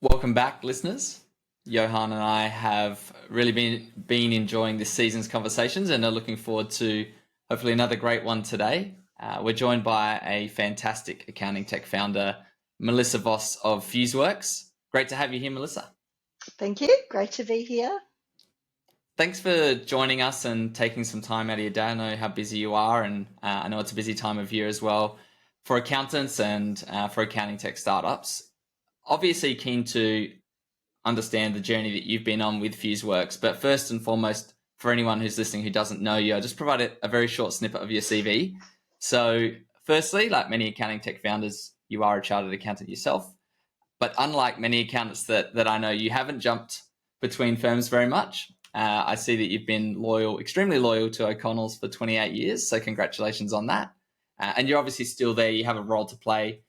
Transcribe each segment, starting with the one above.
Welcome back, listeners. Johan and I have really been enjoying this season's conversations and are looking forward to hopefully another great one today. We're joined by a fantastic accounting tech founder, Melissa Voss of FuseWorks. Great to have you here, Melissa. Thank you. Great to be here. Thanks for joining us and taking some time out of your day. I know how busy you are, and I know it's a busy time of year as well for accountants and for accounting tech startups. Obviously keen to understand the journey that you've been on with FuseWorks. But first and foremost, for anyone who's listening who doesn't know you, I just provided a very short snippet of your CV. So firstly, like many accounting tech founders, you are a chartered accountant yourself. But unlike many accountants that I know, you haven't jumped between firms very much. I see that you've been extremely loyal to O'Connell's for 28 years. So congratulations on that. And you're obviously still there. You have a role to play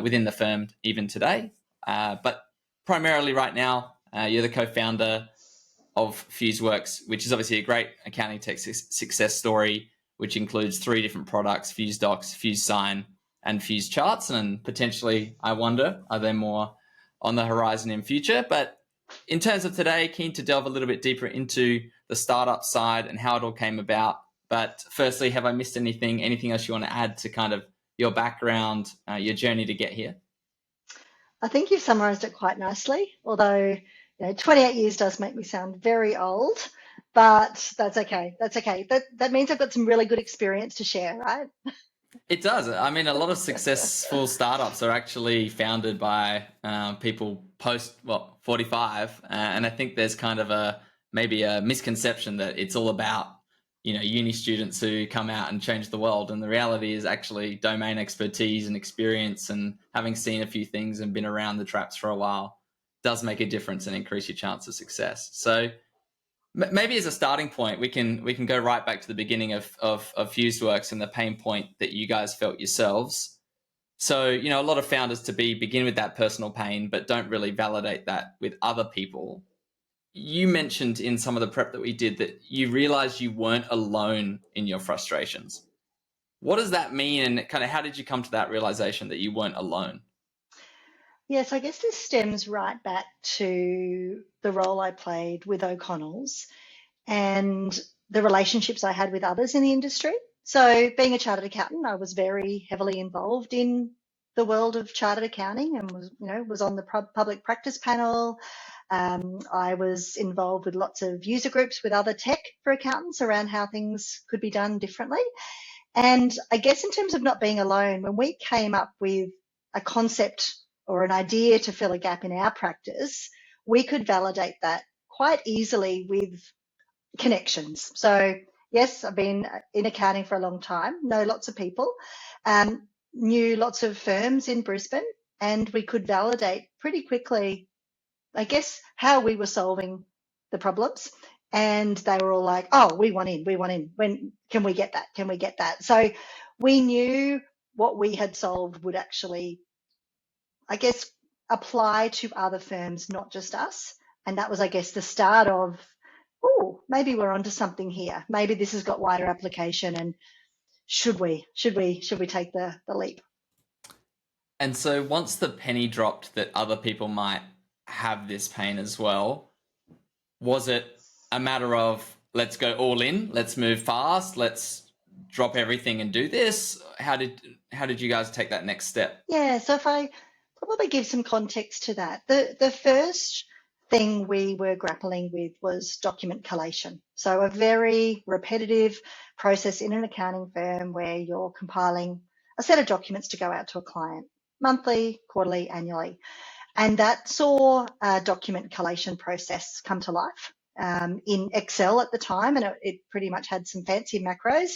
within the firm even today. But primarily right now, you're the co-founder of FuseWorks, which is obviously a great accounting tech success story, which includes 3 different products: FuseDocs, FuseSign, and FuseCharts. And potentially, I wonder, are there more on the horizon in future? But in terms of today, keen to delve a little bit deeper into the startup side and how it all came about. But firstly, have I missed anything else you want to add to kind of your background, your journey to get here? I think you've summarised it quite nicely, although 28 years does make me sound very old, but that's okay. That's okay. That means I've got some really good experience to share, right? It does. I mean, a lot of successful startups are actually founded by people post 45, and I think there's kind of maybe a misconception that it's all about uni students who come out and change the world, and the reality is actually domain expertise and experience, and having seen a few things and been around the traps for a while does make a difference and increase your chance of success. So maybe as a starting point, we can go right back to the beginning of FuseWorks and the pain point that you guys felt yourselves. So, a lot of founders begin with that personal pain, but don't really validate that with other people. You mentioned in some of the prep that we did that you realized you weren't alone in your frustrations. What does that mean, and kind of how did you come to that realization that you weren't alone? Yes, I guess this stems right back to the role I played with O'Connell's and the relationships I had with others in the industry. So, being a chartered accountant, I was very heavily involved in the world of chartered accounting and was on the public practice panel. I was involved with lots of user groups with other tech for accountants around how things could be done differently. And I guess in terms of not being alone, when we came up with a concept or an idea to fill a gap in our practice, we could validate that quite easily with connections. So yes, I've been in accounting for a long time, know lots of people, knew lots of firms in Brisbane, and we could validate pretty quickly, I guess, how we were solving the problems. And they were all like, oh, we want in. When can we get that? Can we get that? So we knew what we had solved would actually, I guess, apply to other firms, not just us. And that was, I guess, the start of, oh, maybe we're onto something here. Maybe this has got wider application, and should we take the leap? And so once the penny dropped that other people might have this pain as well, was it a matter of let's go all in, let's move fast, let's drop everything and do this? How did you guys take that next step? Yeah, so if I probably give some context to that, the first thing we were grappling with was document collation. So a very repetitive process in an accounting firm where you're compiling a set of documents to go out to a client monthly, quarterly, annually. And that saw a document collation process come to life in Excel at the time, and it pretty much had some fancy macros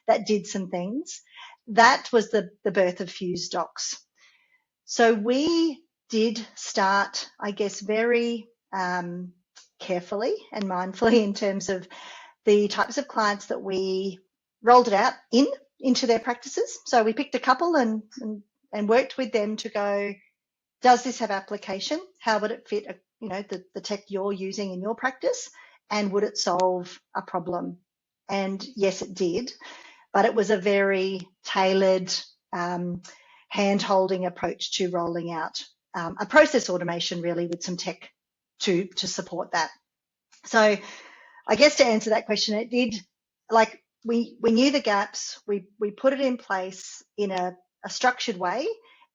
that did some things. That was the birth of FuseDocs. So we did start, I guess, very carefully and mindfully in terms of the types of clients that we rolled it out into their practices. So we picked a couple and worked with them to go, does this have application? How would it fit, the tech you're using in your practice? And would it solve a problem? And yes, it did. But it was a very tailored, hand-holding approach to rolling out a process automation really with some tech to support that. So I guess to answer that question, it did, like, we knew the gaps, we put it in place in a structured way.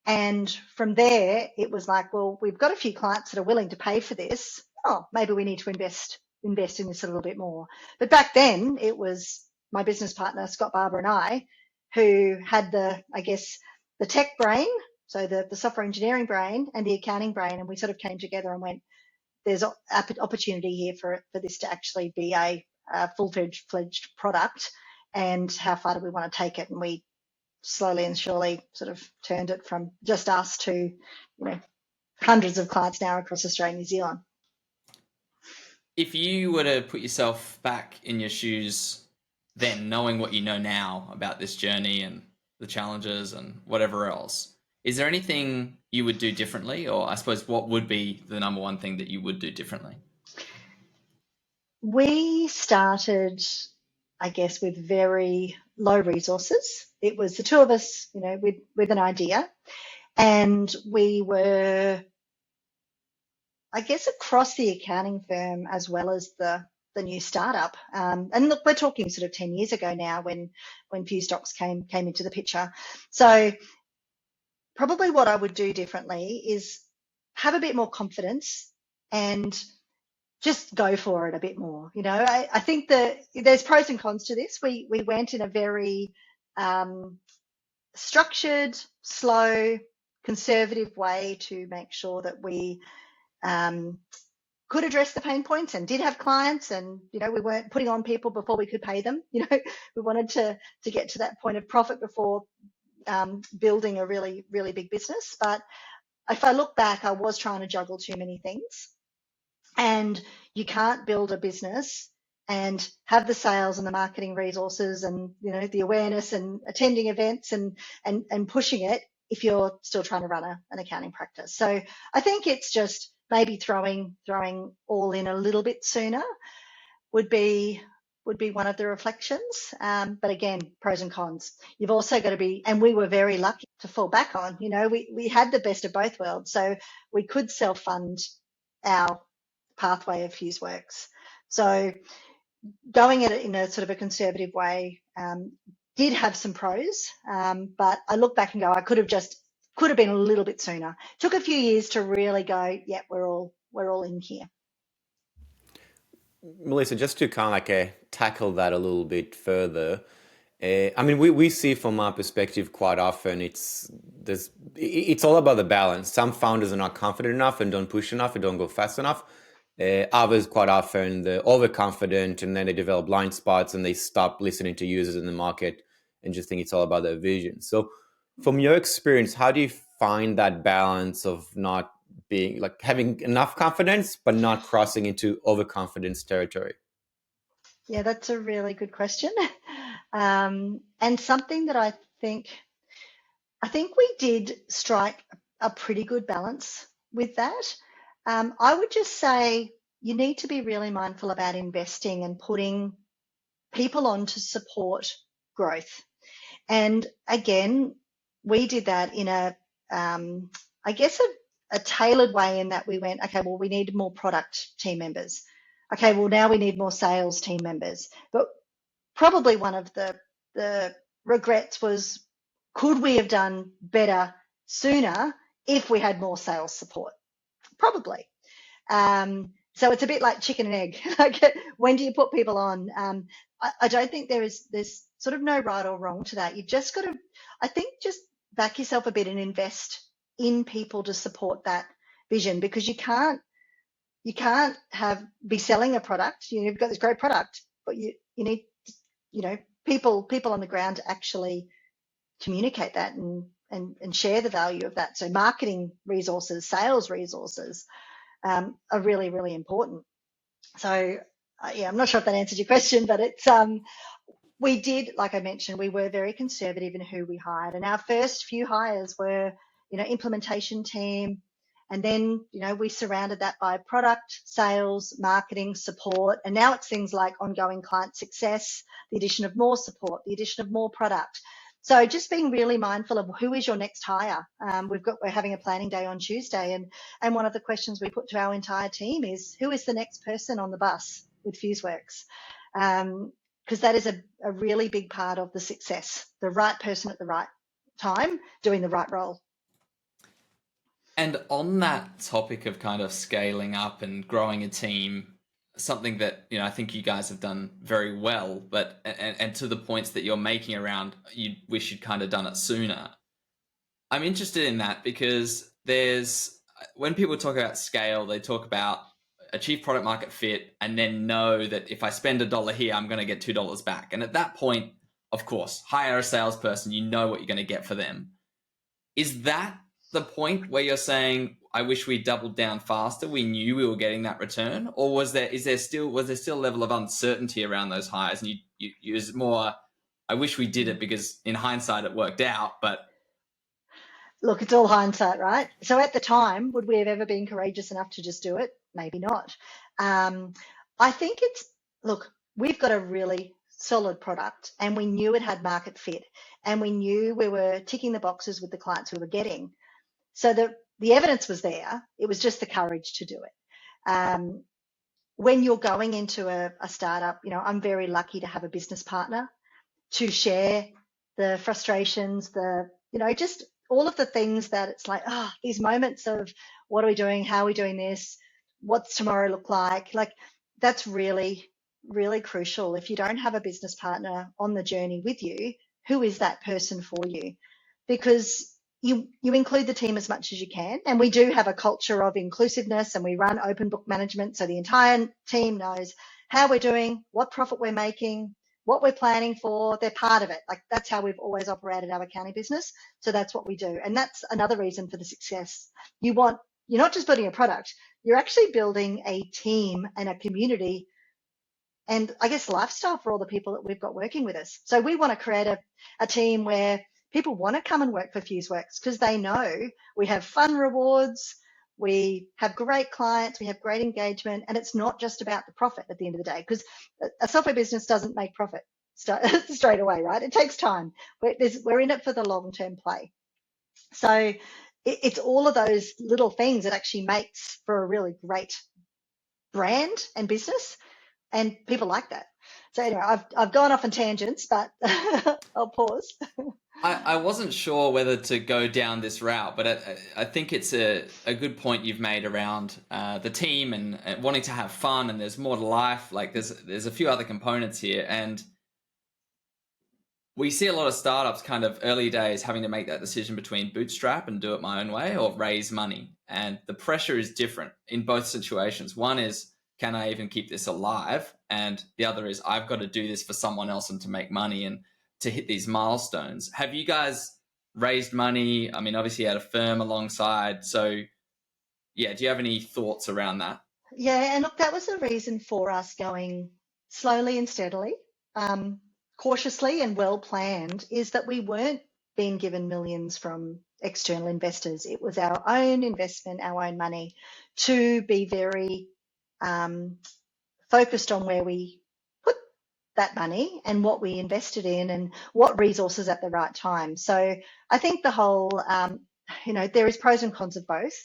And from there, it was like, well, we've got a few clients that are willing to pay for this. Oh, maybe we need to invest in this a little bit more. But back then, it was my business partner, Scott Barber, and I, who had the tech brain, so the software engineering brain and the accounting brain. And we sort of came together and went, there's opportunity here for this to actually be a full-fledged product, and how far do we want to take it? And we slowly and surely sort of turned it from just us to, hundreds of clients now across Australia and New Zealand. If you were to put yourself back in your shoes then, knowing what you know now about this journey and the challenges and whatever else, is there anything you would do differently? Or I suppose what would be the number one thing that you would do differently? We started, I guess, with very low resources. It was the two of us, with an idea. And we were, I guess, across the accounting firm as well as the new startup. And look, we're talking sort of 10 years ago now when FuseSign came into the picture. So probably what I would do differently is have a bit more confidence and just go for it a bit more. I think that there's pros and cons to this. We went in a very structured, slow, conservative way to make sure that we could address the pain points and did have clients, and we weren't putting on people before we could pay them. We wanted to get to that point of profit before building a really, really big business. But if I look back, I was trying to juggle too many things, and you can't build a business and have the sales and the marketing resources and the awareness and attending events and pushing it if you're still trying to run an accounting practice. So I think it's just maybe throwing all in a little bit sooner would be one of the reflections. But again, pros and cons. You've also got to be, and we were very lucky to fall back on. We had the best of both worlds, so we could self-fund our pathway of FuseWorks. So going at it in a sort of a conservative way did have some pros, but I look back and go, I could have been a little bit sooner. Took a few years to really go, yeah, we're all in here. Melissa, just to kind of tackle that a little bit further, I mean, we see from our perspective quite often it's all about the balance. Some founders are not confident enough and don't push enough and don't go fast enough. Others quite often they're overconfident and then they develop blind spots and they stop listening to users in the market and just think it's all about their vision. So from your experience, how do you find that balance of not being having enough confidence but not crossing into overconfidence territory? Yeah, that's a really good question. And something that I think we did strike a pretty good balance with that. I would just say you need to be really mindful about investing and putting people on to support growth. And again, we did that in a tailored way, in that we went, okay, well, we need more product team members. Okay, well, now we need more sales team members. But probably one of the regrets was, could we have done better sooner if we had more sales support? Probably. So it's a bit like chicken and egg. When do you put people on? I don't think there's sort of no right or wrong to that. You've just got to, I think, just back yourself a bit and invest in people to support that vision, because you can't be selling a product. You've got this great product, but you need people on the ground to actually communicate that and share the value of that. So marketing resources, sales resources are really, really important. So I'm not sure if that answers your question, but it's we did, like I mentioned, we were very conservative in who we hired, and our first few hires were implementation team, and then we surrounded that by product, sales, marketing, support, and now it's things like ongoing client success, the addition of more support, the addition of more product. So just being really mindful of who is your next hire. We're having a planning day on Tuesday, and one of the questions we put to our entire team is, who is the next person on the bus with FuseWorks? Because that is a really big part of the success. The right person at the right time doing the right role. And on that topic of kind of scaling up and growing a team, something that I think you guys have done very well, but and to the points that you're making around, you wish you'd kind of done it sooner. I'm interested in that because when people talk about scale, they talk about achieve product market fit and then know that if I spend $1 here, I'm going to get $2 back. And at that point, of course, hire a salesperson, you know what you're going to get for them. Is that the point where you're saying, I wish we doubled down faster, we knew we were getting that return? Or was there still a level of uncertainty around those hires? And you use more, I wish we did it because in hindsight it worked out, but look, it's all hindsight, right? So at the time, would we have ever been courageous enough to just do it? Maybe not. I think look, we've got a really solid product and we knew it had market fit and we knew we were ticking the boxes with the clients we were getting. So the evidence was there. It was just the courage to do it. When you're going into a startup, I'm very lucky to have a business partner to share the frustrations, just all of the things that it's like, these moments of what are we doing? How are we doing this? What's tomorrow look like? Like that's really, really crucial. If you don't have a business partner on the journey with you, who is that person for you? Because you include the team as much as you can. And we do have a culture of inclusiveness and we run open book management. So the entire team knows how we're doing, what profit we're making, what we're planning for. They're part of it. Like that's how we've always operated our accounting business. So that's what we do. And that's another reason for the success. You're not just building a product, you're actually building a team and a community and I guess lifestyle for all the people that we've got working with us. So we want to create a team where people want to come and work for FuseWorks because they know we have fun rewards, we have great clients, we have great engagement, and it's not just about the profit at the end of the day because a software business doesn't make profit straight away, right? It takes time. We're in it for the long-term play. So it's all of those little things that actually makes for a really great brand and business, and people like that. So anyway, I've gone off on tangents, but I'll pause. I wasn't sure whether to go down this route, but I think it's a good point you've made around the team and wanting to have fun, and there's more to life. Like there's a few other components here, and we see a lot of startups kind of early days having to make that decision between bootstrap and do it my own way or raise money. And the pressure is different in both situations. One is, can I even keep this alive? And the other is, I've got to do this for someone else and to make money and to hit these milestones. Have you guys raised money? I mean, obviously you had a firm alongside. So yeah, do you have any thoughts around that? Yeah, and look, that was the reason for us going slowly and steadily, cautiously and well planned, is that we weren't being given millions from external investors. It was our own investment, our own money, to be very focused on where we put that money and what we invested in and what resources at the right time. So I think the whole, there is pros and cons of both.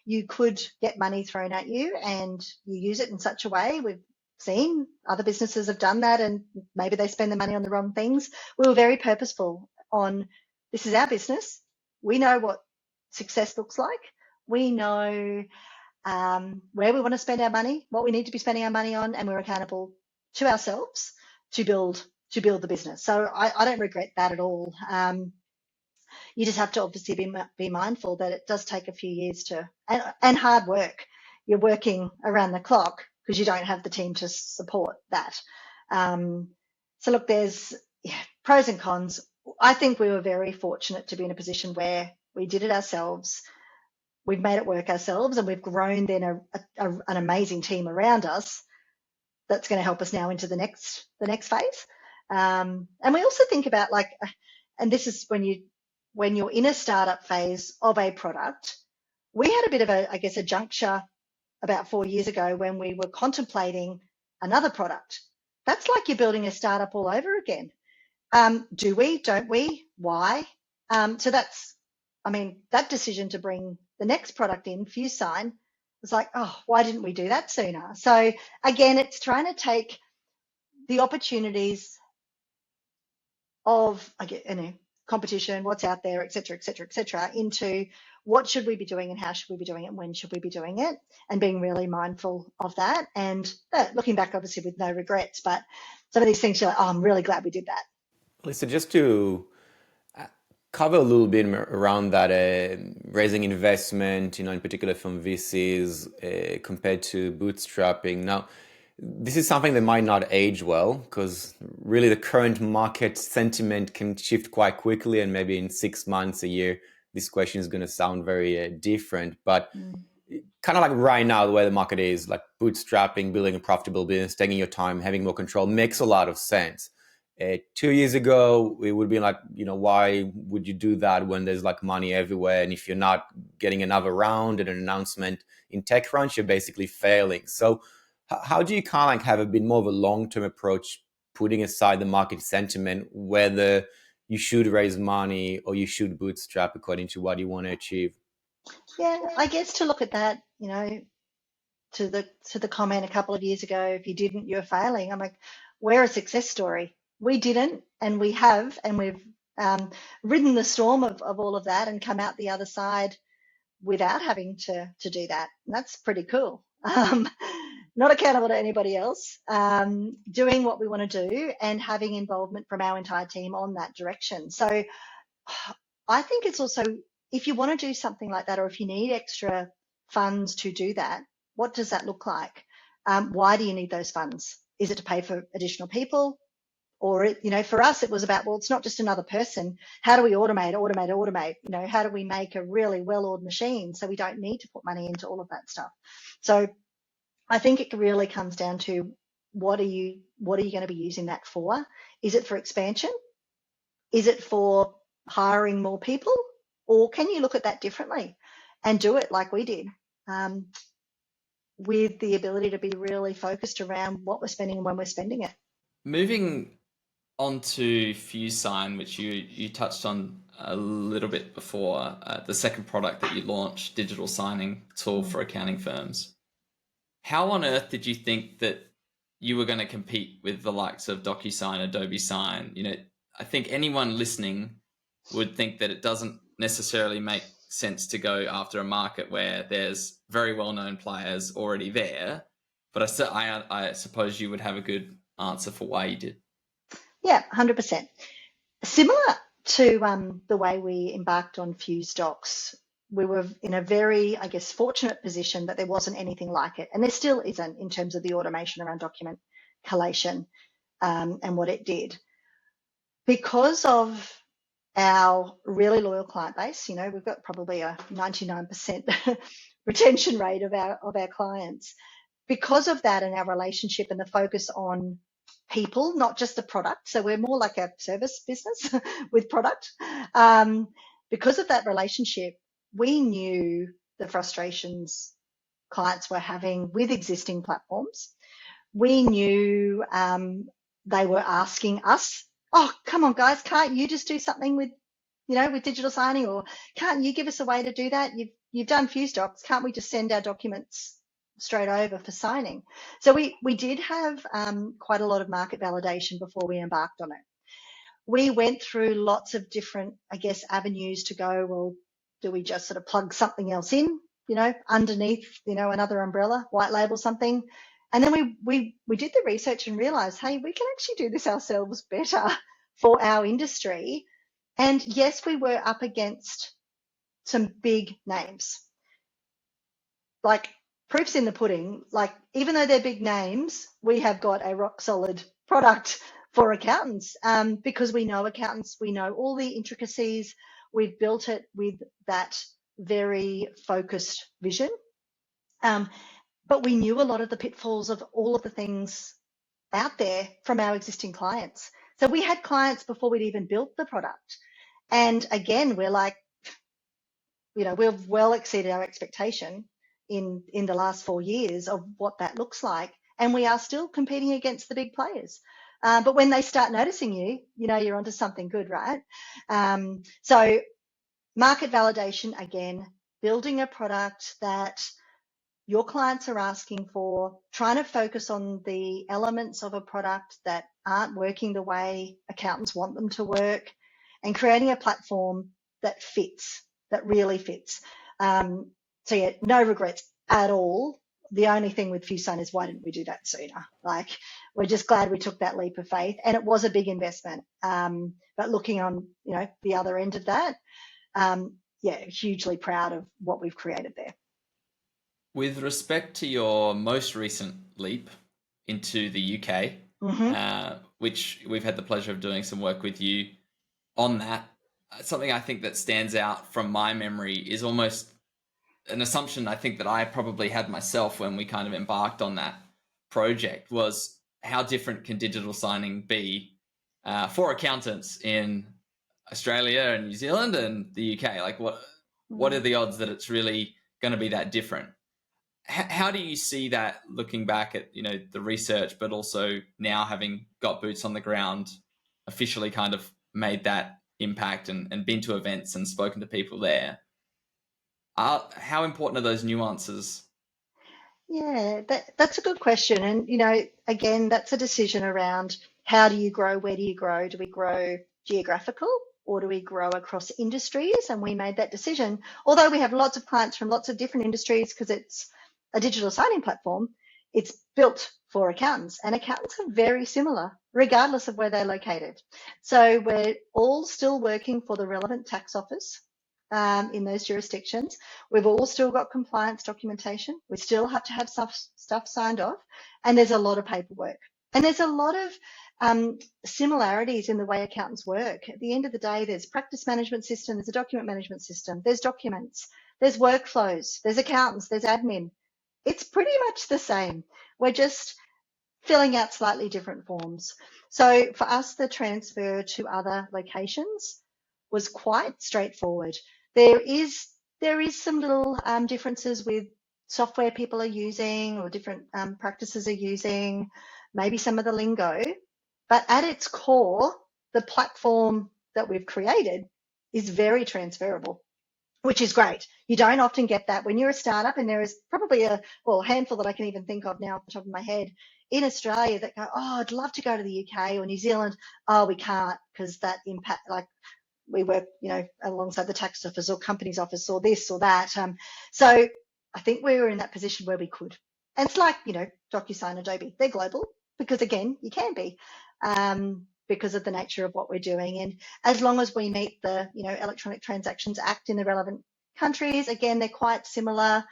You could get money thrown at you and you use it in such a way. We've seen other businesses have done that and maybe they spend the money on the wrong things. We were very purposeful on, this is our business. We know what success looks like. We know where we want to spend our money, what we need to be spending our money on, and we're accountable to ourselves to build the business. So I don't regret that at all. You just have to obviously be mindful that it does take a few years and hard work. You're working around the clock because you don't have the team to support that. So look, there's pros and cons. I think we were very fortunate to be in a position where we did it ourselves. We've made it work ourselves, and we've grown then an amazing team around us that's going to help us now into the next phase. And we also think about and this is when you're in a startup phase of a product. We had a bit of a juncture about 4 years ago when we were contemplating another product. That's like you're building a startup all over again. Do we? Don't we? Why? So that's, I mean, that decision to bring the next product in, FuseSign, was like, oh, why didn't we do that sooner? So again, it's trying to take the opportunities of, I get, competition, what's out there, et cetera, et cetera, et cetera, into what should we be doing and how should we be doing it and when should we be doing it, and being really mindful of that. And looking back, obviously, with no regrets, but some of these things, you're like, oh, I'm really glad we did that. Lisa, just to cover a little bit around that raising investment, in particular from VCs compared to bootstrapping. Now, this is something that might not age well because really the current market sentiment can shift quite quickly, and maybe in 6 months, a year, this question is going to sound very different. But kind of like right now, the way the market is, like bootstrapping, building a profitable business, taking your time, having more control makes a lot of sense. 2 years ago, it would be like, why would you do that when there's like money everywhere? And if you're not getting another round and an announcement in TechCrunch, you're basically failing. So how do you kind of like have a bit more of a long-term approach, putting aside the market sentiment, whether you should raise money or you should bootstrap according to what you want to achieve? Yeah, I guess to look at that, to the comment a couple of years ago, if you didn't, you're failing. I'm like, we're a success story. We didn't, and we have, and we've ridden the storm of all of that and come out the other side without having to do that. And that's pretty cool. Not accountable to anybody else, doing what we want to do and having involvement from our entire team on that direction. So I think it's also, if you want to do something like that, or if you need extra funds to do that, what does that look like? Why do you need those funds? Is it to pay for additional people? Or, for us, it was about, well, it's not just another person. How do we automate? How do we make a really well-oiled machine so we don't need to put money into all of that stuff? So I think it really comes down to what are you going to be using that for? Is it for expansion? Is it for hiring more people? Or can you look at that differently and do it like we did, with the ability to be really focused around what we're spending and when we're spending it? Moving on to FuseSign, which you touched on a little bit before, the second product that you launched, digital signing tool for accounting firms. How on earth did you think that you were going to compete with the likes of DocuSign, Adobe Sign? I think anyone listening would think that it doesn't necessarily make sense to go after a market where there's very well-known players already there. But I suppose you would have a good answer for why you did. Yeah, 100%. Similar to the way we embarked on FuseDocs, we were in a very, I guess, fortunate position that there wasn't anything like it. And there still isn't in terms of the automation around document collation and what it did. Because of our really loyal client base, we've got probably a 99% retention rate of our clients. Because of that and our relationship and the focus on people, not just the product. So we're more like a service business with product. Because of that relationship, we knew the frustrations clients were having with existing platforms. We knew they were asking us, oh, come on, guys, can't you just do something with digital signing? Or can't you give us a way to do that? You've done FuseDocs. Can't we just send our documents straight over for signing? So we did have quite a lot of market validation before we embarked on it. We went through lots of different, I guess, avenues to go, well, do we just sort of plug something else in, underneath, another umbrella, white label something? And then we did the research and realized, hey, we can actually do this ourselves better for our industry. And yes, we were up against some big names. Like, proof's in the pudding. Like, even though they're big names, we have got a rock solid product for accountants, because we know accountants, we know all the intricacies. We've built it with that very focused vision. But we knew a lot of the pitfalls of all of the things out there from our existing clients. So we had clients before we'd even built the product. And again, we're like, we've well exceeded our expectation in the last 4 years of what that looks like. And we are still competing against the big players. But when they start noticing you, you know you're onto something good, right? So market validation, again, building a product that your clients are asking for, trying to focus on the elements of a product that aren't working the way accountants want them to work, and creating a platform that fits, that really fits. So yeah, no regrets at all. The only thing with FuseSign is, why didn't we do that sooner? Like, we're just glad we took that leap of faith, and it was a big investment. But looking on, you know, the other end of that, yeah, hugely proud of what we've created there. With respect to your most recent leap into the UK, which we've had the pleasure of doing some work with you on that, something I think that stands out from my memory is almost an assumption I think that I probably had myself when we kind of embarked on that project, was how different can digital signing be for accountants in Australia and New Zealand and the UK? Like, what are the odds that it's really going to be that different? How do you see that, looking back at, you know, the research, but also now having got boots on the ground, officially kind of made that impact and been to events and spoken to people there? How important are those nuances? Yeah, that's a good question. And, you know, again, that's a decision around, how do you grow? Where do you grow? Do we grow geographical, or do we grow across industries? And we made that decision. Although we have lots of clients from lots of different industries, because it's a digital signing platform, it's built for accountants, and accountants are very similar regardless of where they're located. So we're all still working for the relevant tax office in those jurisdictions. We've all still got compliance documentation. We still have to have stuff signed off, and there's a lot of paperwork. And there's a lot of similarities in the way accountants work. At the end of the day, there's practice management system, there's a document management system, there's documents, there's workflows, there's accountants, there's admin. It's pretty much the same. We're just filling out slightly different forms. So for us, the transfer to other locations was quite straightforward. There is some little differences with software people are using, or different practices are using, maybe some of the lingo, but at its core, the platform that we've created is very transferable, which is great. You don't often get that when you're a startup, and there is probably a handful that I can even think of now off the top of my head in Australia that go, oh, I'd love to go to the UK or New Zealand. Oh, we can't, because that impact, like, we work, you know, alongside the tax office or company's office or this or that. So I think we were in that position where we could. And it's like, you know, DocuSign, Adobe, they're global, because again, you can be, because of the nature of what we're doing. And as long as we meet the, you know, Electronic Transactions Act in the relevant countries, again, they're quite similar.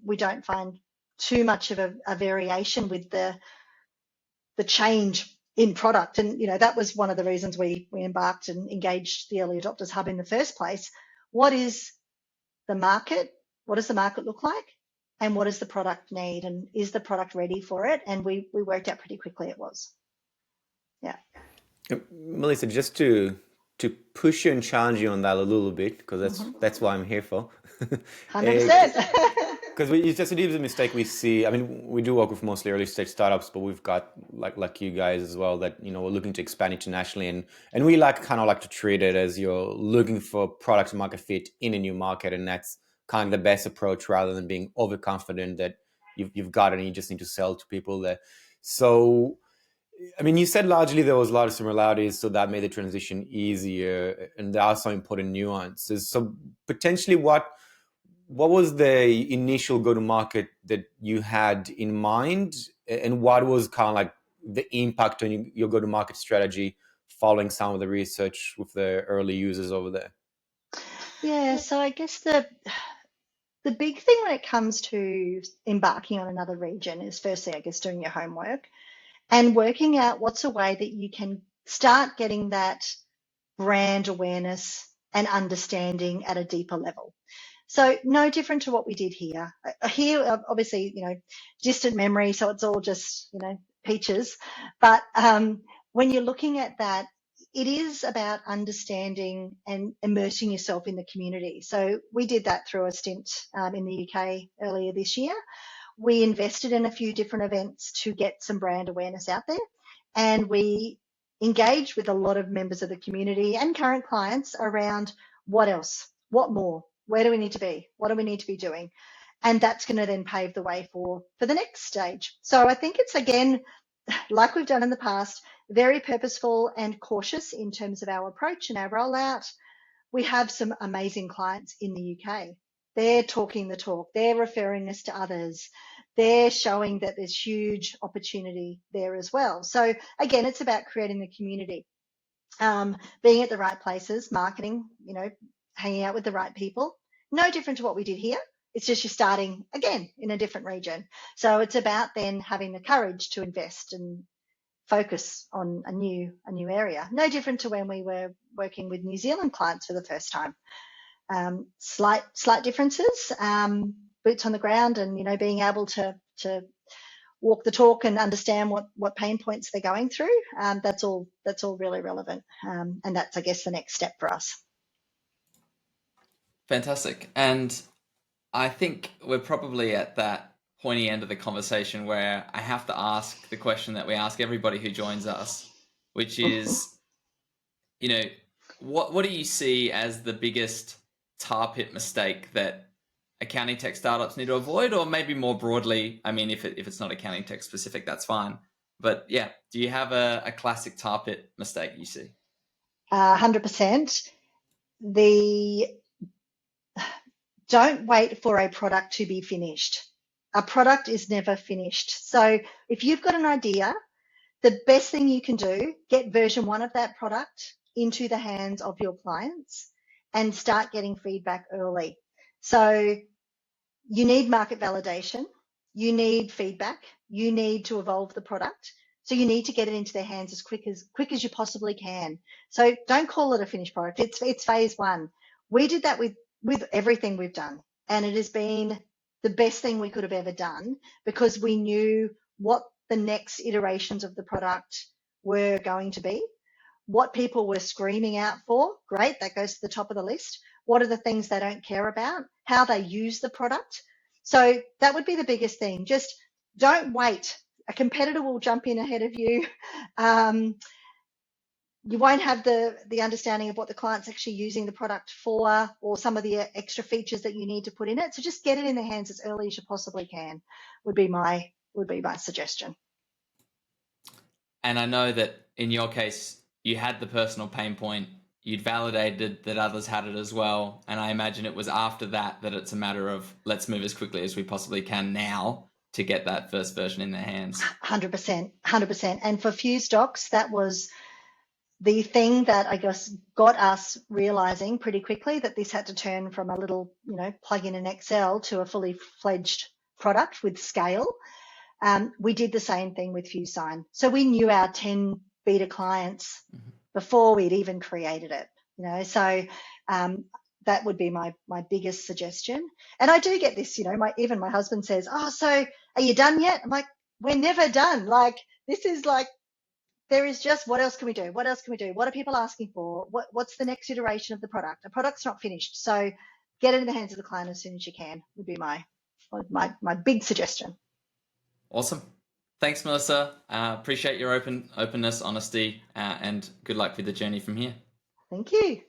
We don't find too much of a variation with the change in product. And, you know, that was one of the reasons we embarked and engaged the Early Adopters Hub in the first place. What is the market? What does the market look like? And what does the product need? And is the product ready for it? And we worked out pretty quickly it was. Yeah. Melissa, just to push you and challenge you on that a little bit, because that's what I'm here for. 100%. Because it's just a mistake we see. I mean, we do work with mostly early stage startups, but we've got like you guys as well that, you know, we're looking to expand internationally, and we kind of like to treat it as you're looking for product market fit in a new market, and that's kind of the best approach, rather than being overconfident that you've got it and you just need to sell to people there. So, I mean, you said largely there was a lot of similarities, so that made the transition easier, and there are some important nuances. So potentially, what was the initial go-to-market that you had in mind, and what was kind of like the impact on your go-to-market strategy following some of the research with the early users over there? Yeah, so I guess the big thing when it comes to embarking on another region is, firstly, I guess, doing your homework and working out what's a way that you can start getting that brand awareness and understanding at a deeper level. So no different to what we did here. Here, obviously, you know, distant memory, so it's all just, you know, peaches. But when you're looking at that, it is about understanding and immersing yourself in the community. So we did that through a stint in the UK earlier this year. We invested in a few different events to get some brand awareness out there. and we engage with a lot of members of the community and current clients around what else, what more, where do we need to be, what do we need to be doing, and that's going to then pave the way for the next stage. So I think it's, again, like we've done in the past, very purposeful and cautious in terms of our approach and our rollout. We have some amazing clients in the UK. They're talking the talk. They're referring us to others. They're showing that there's huge opportunity there as well. So again, it's about creating the community, being at the right places, marketing, hanging out with the right people. No different to what we did here. It's just you're starting again in a different region. So it's about then having the courage to invest and focus on a new area. No different to when we were working with New Zealand clients for the first time. Slight differences, boots on the ground, and being able to walk the talk and understand what pain points they're going through. That's all really relevant, and that's, I guess, the next step for us. Fantastic. And I think we're probably at that pointy end of the conversation where I have to ask the question that we ask everybody who joins us, which is, what do you see as the biggest tar pit mistake that accounting tech startups need to avoid? Or maybe more broadly, I mean, if it's not accounting tech specific, that's fine. But yeah, do you have a classic tar pit mistake you see? 100%. Don't wait for a product to be finished. A product is never finished. So if you've got an idea, the best thing you can do, get version 1 of that product into the hands of your clients and start getting feedback early. So you need market validation, you need feedback, you need to evolve the product. So you need to get it into their hands as quick as you possibly can. So don't call it a finished product. It's phase 1. We did that with everything we've done, and it has been the best thing we could have ever done, because we knew what the next iterations of the product were going to be, what people were screaming out for. Great, that goes to the top of the list. What are the things they don't care about? How they use the product. So that would be the biggest thing. Just don't wait. A competitor will jump in ahead of you. You won't have the understanding of what the client's actually using the product for, or some of the extra features that you need to put in it. So just get it in their hands as early as you possibly can would be my suggestion. And I know that in your case, you had the personal pain point, you'd validated that others had it as well. And I imagine it was after that it's a matter of, let's move as quickly as we possibly can now to get that first version in their hands. 100%. And for FuseDocs, that was the thing that I guess got us realizing pretty quickly that this had to turn from a little, plug-in in Excel to a fully fledged product with scale. We did the same thing with FuseSign. So we knew our 10 beta clients before we'd even created it, so that would be my biggest suggestion. And I do get this, even my husband says, "Oh, so are you done yet?" I'm like, "We're never done. Like, this is like, there is just, what else can we do? What else can we do? What are people asking for? What's the next iteration of the product? The product's not finished. So get it in the hands of the client as soon as you can," would be my big suggestion. Awesome. Thanks, Melissa. Appreciate your openness, honesty, and good luck with the journey from here. Thank you.